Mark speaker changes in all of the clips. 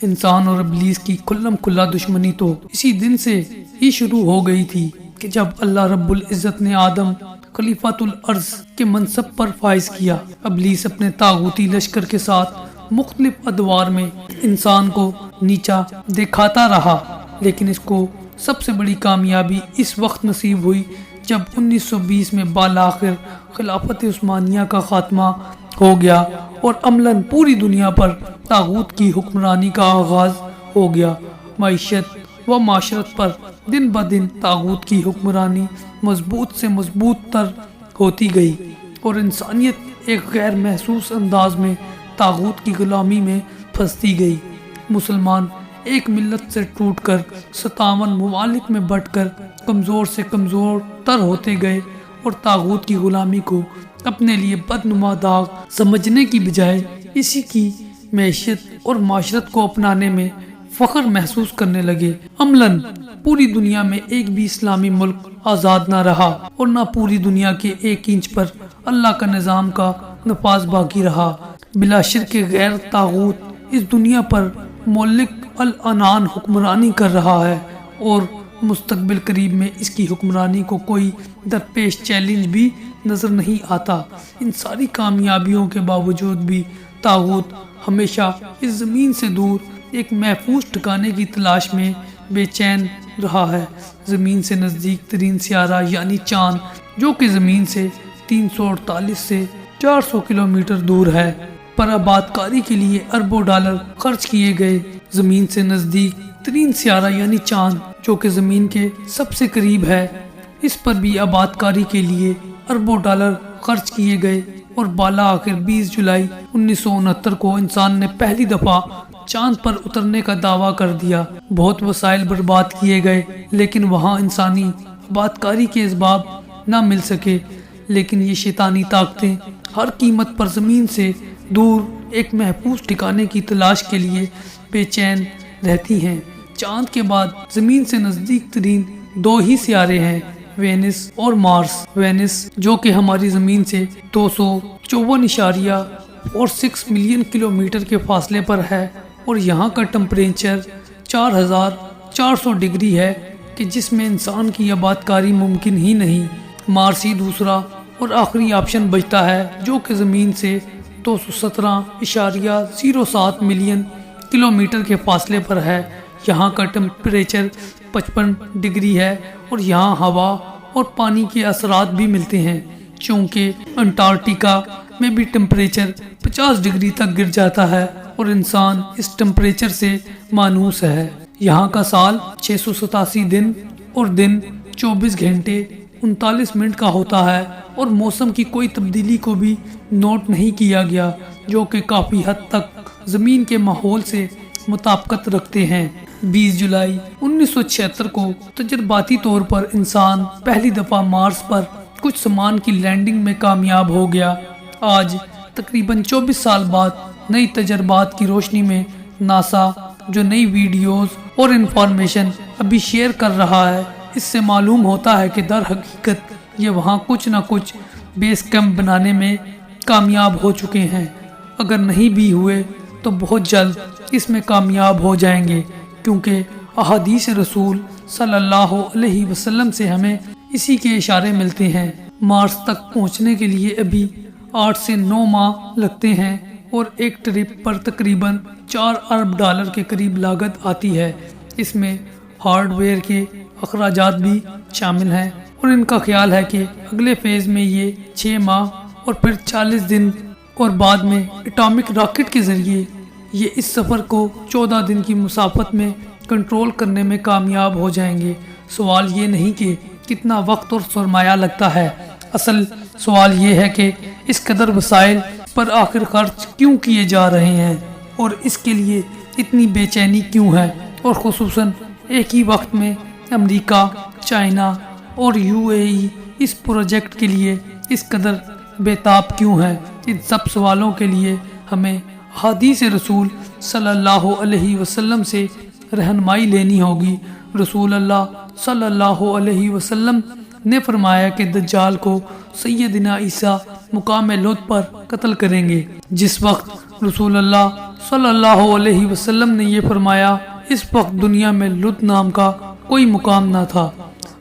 Speaker 1: انسان اور ابلیس کی کھلم کھلا دشمنی تو اسی دن سے ہی شروع ہو گئی تھی کہ جب اللہ رب العزت نے آدم خلیفۃ الارض کے منصب پر فائز کیا۔ ابلیس اپنے طاغوتی لشکر کے ساتھ مختلف ادوار میں انسان کو نیچا دکھاتا رہا، لیکن اس کو سب سے بڑی کامیابی اس وقت نصیب ہوئی جب 1920 میں بالآخر خلافت عثمانیہ کا خاتمہ ہو گیا اور عملاً پوری دنیا پر طاغوت کی حکمرانی کا آغاز ہو گیا۔ معیشت و معاشرت پر دن بدن طاغوت کی حکمرانی مضبوط سے مضبوط تر ہوتی گئی اور انسانیت ایک غیر محسوس انداز میں طاغوت کی غلامی میں پھنستی گئی۔ مسلمان ایک ملت سے ٹوٹ کر 57 ممالک میں بٹ کر کمزور سے کمزور تر ہوتے گئے اور طاغوت کی غلامی کو اپنے لیے بدنما داغ سمجھنے کی بجائے اسی کی معیشت اور معاشرت کو اپنانے میں فخر محسوس کرنے لگے۔ عملاً پوری دنیا میں ایک بھی اسلامی ملک آزاد نہ رہا اور نہ پوری دنیا کے ایک انچ پر اللہ کا نظام کا نفاذ باقی رہا۔ بلا شرک غیر طاغوت اس دنیا پر ملک العنان حکمرانی کر رہا ہے اور مستقبل قریب میں اس کی حکمرانی کو کوئی درپیش چیلنج بھی نظر نہیں آتا۔ ان ساری کامیابیوں کے باوجود بھی طاغوت ہمیشہ اس زمین سے دور ایک محفوظ ٹھکانے کی تلاش میں بے چین رہا ہے۔ زمین سے نزدیک ترین سیارہ یعنی چاند، جو کہ زمین سے 348 سے 400 کلومیٹر دور ہے، پر آباد کاری کے لیے اربوں ڈالر خرچ کیے گئے۔ زمین سے نزدیک ترین سیارہ یعنی چاند، جو کہ زمین کے سب سے قریب ہے، اس پر بھی آباد کاری کے لیے اربوں ڈالر خرچ کیے گئے اور بالا آخر 20 جولائی 1969 کو انسان نے پہلی دفعہ چاند پر اترنے کا دعویٰ کر دیا۔ بہت وسائل برباد کیے گئے لیکن وہاں انسانی آباد کاری کے اسباب نہ مل سکے، لیکن یہ شیطانی طاقتیں ہر قیمت پر زمین سے دور ایک محفوظ ٹھکانے کی تلاش کے لیے بے چین رہتی ہیں۔ چاند کے بعد زمین سے نزدیک ترین دو ہی سیارے ہیں، وینس اور مارس۔ وینس جو کہ ہماری زمین سے 254.46 ملین کلومیٹر کے فاصلے پر ہے اور یہاں کا ٹمپریچر 4400 ڈگری ہے کہ جس میں انسان کی آباد کاری ممکن ہی نہیں۔ مارس ہی دوسرا اور آخری آپشن بچتا ہے جو کہ زمین سے 217.07 ملین کلومیٹر کے فاصلے پر ہے۔ یہاں کا ٹمپریچر 55 ڈگری ہے اور یہاں ہوا اور پانی کے اثرات بھی ملتے ہیں، چونکہ انٹارکٹیکا میں بھی ٹمپریچر 50 ڈگری تک گر جاتا ہے اور انسان اس ٹمپریچر سے مانوس ہے۔ یہاں کا سال 687 دن اور دن 24 گھنٹے 39 منٹ کا ہوتا ہے اور موسم کی کوئی تبدیلی کو بھی نوٹ نہیں کیا گیا، جو کہ کافی حد تک زمین کے ماحول سے مطابقت رکھتے ہیں۔ 20 جولائی 1976 کو تجرباتی طور پر انسان پہلی دفعہ مارس پر کچھ سامان کی لینڈنگ میں کامیاب ہو گیا۔ آج تقریباً 24 سال بعد نئی تجربات کی روشنی میں ناسا جو نئی ویڈیوز اور انفارمیشن ابھی شیئر کر رہا ہے، اس سے معلوم ہوتا ہے کہ در حقیقت یہ وہاں کچھ نہ کچھ بیس کیمپ بنانے میں کامیاب ہو چکے ہیں۔ اگر نہیں بھی ہوئے تو بہت جلد اس میں کامیاب ہو جائیں گے، کیونکہ احادیث رسول صلی اللہ علیہ وسلم سے ہمیں اسی کے اشارے ملتے ہیں۔ مارس تک پہنچنے کے لیے ابھی 8 سے 9 ماہ لگتے ہیں اور ایک ٹرپ پر تقریباً 4 ارب ڈالر کے قریب لاگت آتی ہے۔ اس میں ہارڈ ویئر کے اخراجات بھی شامل ہیں اور ان کا خیال ہے کہ اگلے فیز میں یہ 6 ماہ اور پھر 40 دن اور بعد میں اٹامک راکٹ کے ذریعے یہ اس سفر کو 14 دن کی مسافت میں کنٹرول کرنے میں کامیاب ہو جائیں گے۔ سوال یہ نہیں کہ کتنا وقت اور سرمایہ لگتا ہے، اصل سوال یہ ہے کہ اس قدر وسائل پر آخر خرچ کیوں کیے جا رہے ہیں اور اس کے لیے اتنی بے چینی کیوں ہے، اور خصوصاً ایک ہی وقت میں امریکہ، چائنا اور UAE اس پروجیکٹ کے لیے اس قدر بے تاب کیوں ہے۔ ان سب سوالوں کے لیے ہمیں حدیث رسول صلی اللہ علیہ وسلم سے رہنمائی لینی ہوگی۔ رسول اللہ صلی اللہ علیہ وسلم نے فرمایا کہ دجال کو سیدنا عیسیٰ مقام لد پر قتل کریں گے۔ جس وقت رسول اللہ صلی اللہ علیہ وسلم نے یہ فرمایا، اس وقت دنیا میں لد نام کا کوئی مقام نہ تھا۔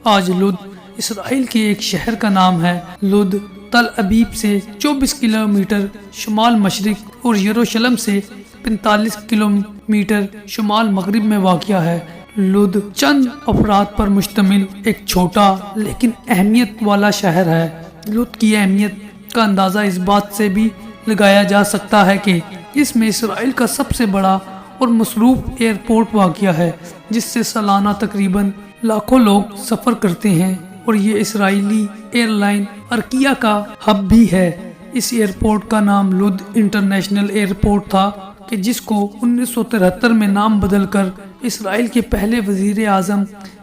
Speaker 1: آج لد اسرائیل کے ایک شہر کا نام ہے۔ لد تل ابیب سے 24 کلومیٹر شمال مشرق اور یروشلم سے 45 کلومیٹر شمال مغرب میں واقع ہے۔ لد چند افراد پر مشتمل ایک چھوٹا لیکن اہمیت والا شہر ہے۔ لد کی اہمیت کا اندازہ اس بات سے بھی لگایا جا سکتا ہے کہ اس میں اسرائیل کا سب سے بڑا اور مصروف ایئرپورٹ واقع ہے، جس سے سالانہ تقریباً لاکھوں لوگ سفر کرتے ہیں، اور یہ اسرائیلی ایئر لائن ارکیہ کا ہب بھی ہے۔ اس ایئرپورٹ کا نام لد انٹرنیشنل ایئرپورٹ تھا کہ جس کو 1973 میں نام بدل کر اسرائیل کے پہلے وزیر اعظم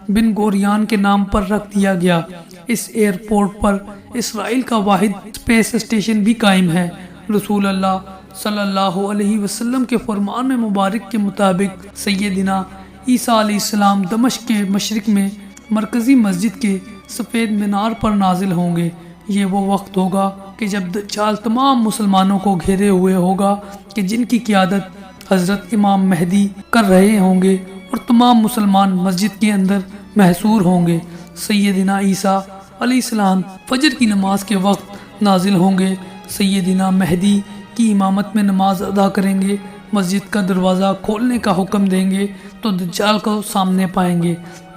Speaker 1: بن گوریان کے نام پر رکھ دیا گیا۔ اس ایئرپورٹ پر اسرائیل کا واحد اسپیس اسٹیشن بھی قائم ہے۔ رسول اللہ صلی اللہ علیہ وسلم کے فرمان مبارک کے مطابق سیدنا عیسیٰ علیہ السلام دمشق کے مشرق میں مرکزی مسجد کے سفید مینار پر نازل ہوں گے۔ یہ وہ وقت ہوگا کہ جب دجال تمام مسلمانوں کو گھیرے ہوئے ہوگا کہ جن کی قیادت حضرت امام مہدی کر رہے ہوں گے، اور تمام مسلمان مسجد کے اندر محصور ہوں گے۔ سیدنا عیسیٰ علیہ السلام فجر کی نماز کے وقت نازل ہوں گے۔ سیدنا مہدی کی امامت میں نماز ادا کریں گے، مسجد کا دروازہ کھولنے کا حکم دیں گے تو دجال کو سامنے پائیں گے۔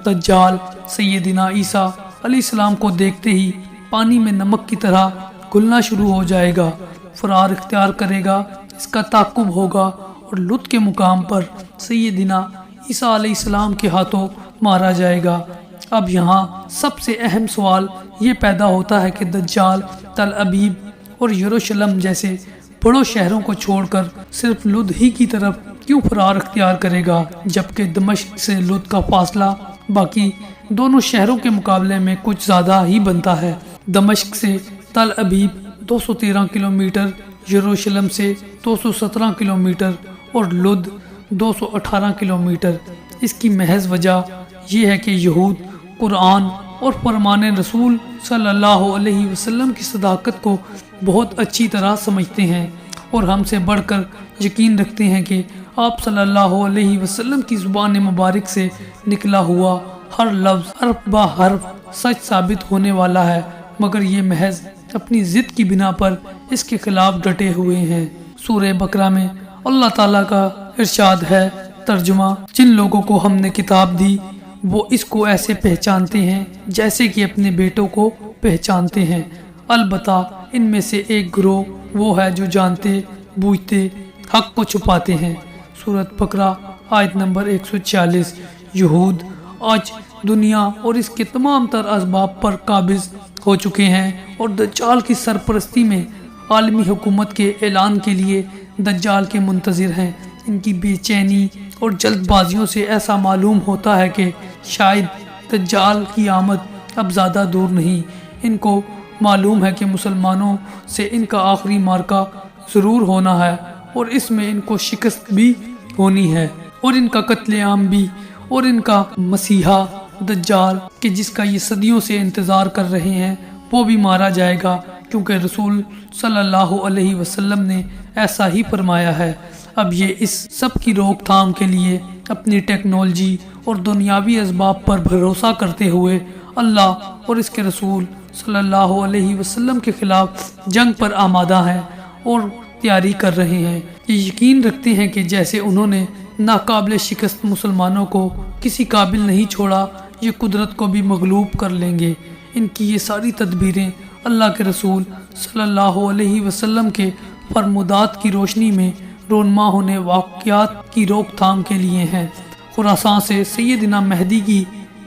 Speaker 1: دجال سیدنا عیسیٰ علیہ السلام کو دیکھتے ہی پانی میں نمک کی طرح گھلنا شروع ہو جائے گا، فرار اختیار کرے گا، اس کا تعاقب ہوگا اور لد کے مقام پر سیدنا عیسیٰ علیہ السلام کے ہاتھوں مارا جائے گا۔ اب یہاں سب سے اہم سوال یہ پیدا ہوتا ہے کہ دجال تل ابیب اور یروشلم جیسے بڑوں شہروں کو چھوڑ کر صرف لد ہی کی طرف کیوں فرار اختیار کرے گا، جبکہ دمشق سے لد کا فاصلہ باقی دونوں شہروں کے مقابلے میں کچھ زیادہ ہی بنتا ہے۔ دمشق سے تل ابیب 213 کلومیٹر، یروشلم سے 217 کلومیٹر اور لد 218 کلومیٹر۔ اس کی محض وجہ یہ ہے کہ یہود قرآن اور فرمان رسول صلی اللہ علیہ وسلم کی صداقت کو بہت اچھی طرح سمجھتے ہیں، اور ہم سے بڑھ کر یقین رکھتے ہیں کہ آپ صلی اللہ علیہ وسلم کی زبان مبارک سے نکلا ہوا ہر لفظ حرف با حرف سچ ثابت ہونے والا ہے، مگر یہ محض اپنی ضد کی بنا پر اس کے خلاف ڈٹے ہوئے ہیں۔ سورہ بقرہ میں اللہ تعالیٰ کا ارشاد ہے، ترجمہ: جن لوگوں کو ہم نے کتاب دی وہ اس کو ایسے پہچانتے ہیں جیسے کہ اپنے بیٹوں کو پہچانتے ہیں، البتہ ان میں سے ایک گروہ وہ ہے جو جانتے بوجھتے حق کو چھپاتے ہیں۔ سورۃ بقرہ آیت نمبر 146۔ یہود آج دنیا اور اس کے تمام تر اسباب پر قابض ہو چکے ہیں، اور دجال کی سرپرستی میں عالمی حکومت کے اعلان کے لیے دجال کے منتظر ہیں۔ ان کی بے چینی اور جلد بازیوں سے ایسا معلوم ہوتا ہے کہ شاید دجال کی آمد اب زیادہ دور نہیں۔ ان کو معلوم ہے کہ مسلمانوں سے ان کا آخری معرکہ ضرور ہونا ہے، اور اس میں ان کو شکست بھی ہونی ہے، اور ان کا قتل عام بھی، اور ان کا مسیحا دجال کہ جس کا یہ صدیوں سے انتظار کر رہے ہیں وہ بھی مارا جائے گا، کیونکہ رسول صلی اللہ علیہ وسلم نے ایسا ہی فرمایا ہے۔ اب یہ اس سب کی روک تھام کے لیے اپنی ٹیکنالوجی اور دنیاوی اسباب پر بھروسہ کرتے ہوئے اللہ اور اس کے رسول صلی اللہ علیہ وسلم کے خلاف جنگ پر آمادہ ہیں اور تیاری کر رہے ہیں۔ یہ یقین رکھتے ہیں کہ جیسے انہوں نے ناقابل شکست مسلمانوں کو کسی قابل نہیں چھوڑا، یہ قدرت کو بھی مغلوب کر لیں گے۔ ان کی یہ ساری تدبیریں اللہ کے رسول صلی اللہ علیہ وسلم کے فرمودات کی روشنی میں رونما ہونے واقعات کی روک تھام کے لیے ہیں۔ خراسان سے سیدنا مہدی کی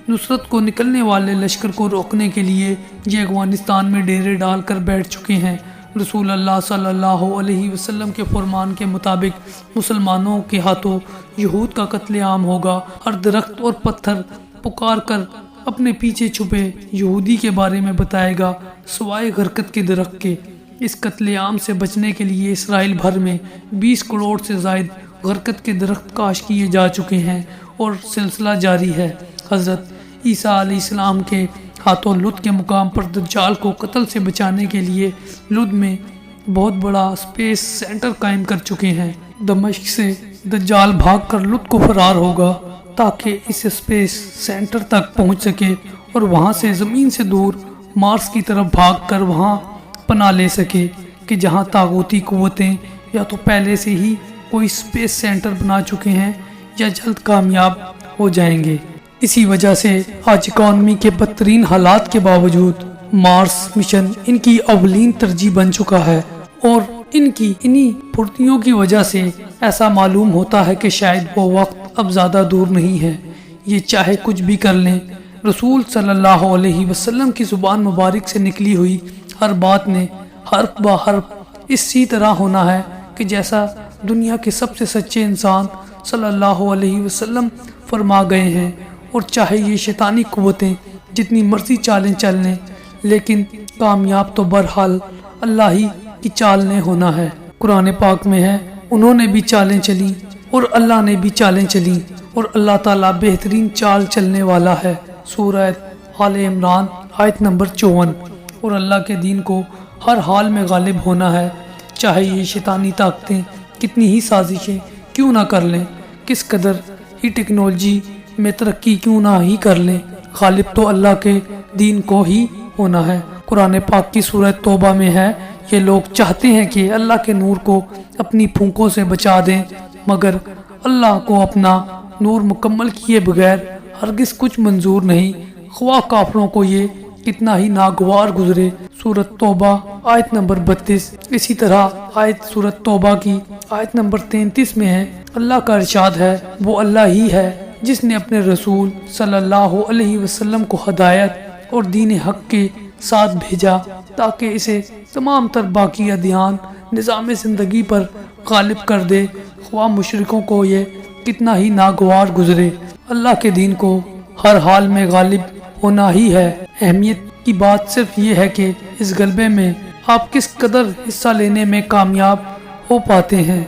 Speaker 1: نصرت کو نکلنے والے لشکر کو روکنے کے لیے یہ افغانستان میں ڈیرے ڈال کر بیٹھ چکے ہیں۔ رسول اللہ صلی اللہ علیہ وسلم کے فرمان کے مطابق مسلمانوں کے ہاتھوں یہود کا قتل عام ہوگا۔ ہر درخت اور پتھر پکار کر اپنے پیچھے چھپے یہودی کے بارے میں بتائے گا، سوائے غرقت کے درخت کے۔ اس قتل عام سے بچنے کے لیے اسرائیل بھر میں 20 کروڑ سے زائد غرقت کے درخت کاش کیے جا چکے ہیں، اور سلسلہ جاری ہے۔ حضرت عیسیٰ علیہ السلام کے ہاتھوں لد کے مقام پر دجال کو قتل سے بچانے کے لیے لد میں بہت بڑا اسپیس سینٹر قائم کر چکے ہیں۔ دمشق سے دجال بھاگ کر لد کو فرار ہوگا تاکہ اس اسپیس سینٹر تک پہنچ سکے اور وہاں سے زمین سے دور مارس کی طرف بھاگ کر وہاں پناہ لے سکے کہ جہاں طاغوتی قوتیں یا تو پہلے سے ہی کوئی اسپیس سینٹر بنا چکے ہیں یا جلد کامیاب ہو جائیں گے۔ اسی وجہ سے آج اکانومی کے بدترین حالات کے باوجود مارس مشن ان کی اولین ترجیح بن چکا ہے، اور ان کی انہی پھرتیوں کی وجہ سے ایسا معلوم ہوتا ہے کہ شاید وہ وقت اب زیادہ دور نہیں ہے۔ یہ چاہے کچھ بھی کر لیں، رسول صلی اللہ علیہ وسلم کی زبان مبارک سے نکلی ہوئی ہر بات نے حرف بہ حرف اسی طرح ہونا ہے کہ جیسا دنیا کے سب سے سچے انسان صلی اللہ علیہ وسلم فرما گئے ہیں، اور چاہے یہ شیطانی قوتیں جتنی مرضی چالیں چل لیں، لیکن کامیاب تو بہرحال اللہ ہی کی چال نے ہونا ہے۔ قرآن پاک میں ہے، انہوں نے بھی چالیں چلیں اور اللہ نے بھی چالیں چلیں، اور اللہ تعالیٰ بہترین چال چلنے والا ہے۔ سورہ آل عمران آیت نمبر 54۔ اور اللہ کے دین کو ہر حال میں غالب ہونا ہے، چاہے یہ شیطانی طاقتیں کتنی ہی سازشیں کیوں نہ کر لیں، کس قدر ہی ٹیکنالوجی میں ترقی کیوں نہ ہی کر لیں، غالب تو اللہ کے دین کو ہی ہونا ہے۔ قرآن پاک کی سورہ توبہ میں ہے، یہ لوگ چاہتے ہیں کہ اللہ کے نور کو اپنی پھونکوں سے بچا دیں، مگر اللہ کو اپنا نور مکمل کیے بغیر ہرگز کچھ منظور نہیں، خواہ کافروں کو یہ کتنا ہی ناگوار گزرے۔ سورۃ توبہ آیت نمبر 32۔ اسی طرح آیت سورۃ توبہ کی آیت نمبر 33 میں ہے، اللہ کا ارشاد ہے، وہ اللہ ہی ہے جس نے اپنے رسول صلی اللہ علیہ وسلم کو ہدایت اور دین حق کے ساتھ بھیجا تاکہ اسے تمام تر باقی ادیان نظام زندگی پر غالب کر دے، خواہ مشرکوں کو یہ کتنا ہی ناگوار گزرے۔ اللہ کے دین کو ہر حال میں غالب ہونا ہی ہے۔ اہمیت کی بات صرف یہ ہے کہ اس غلبے میں آپ کس قدر حصہ لینے میں کامیاب ہو پاتے ہیں۔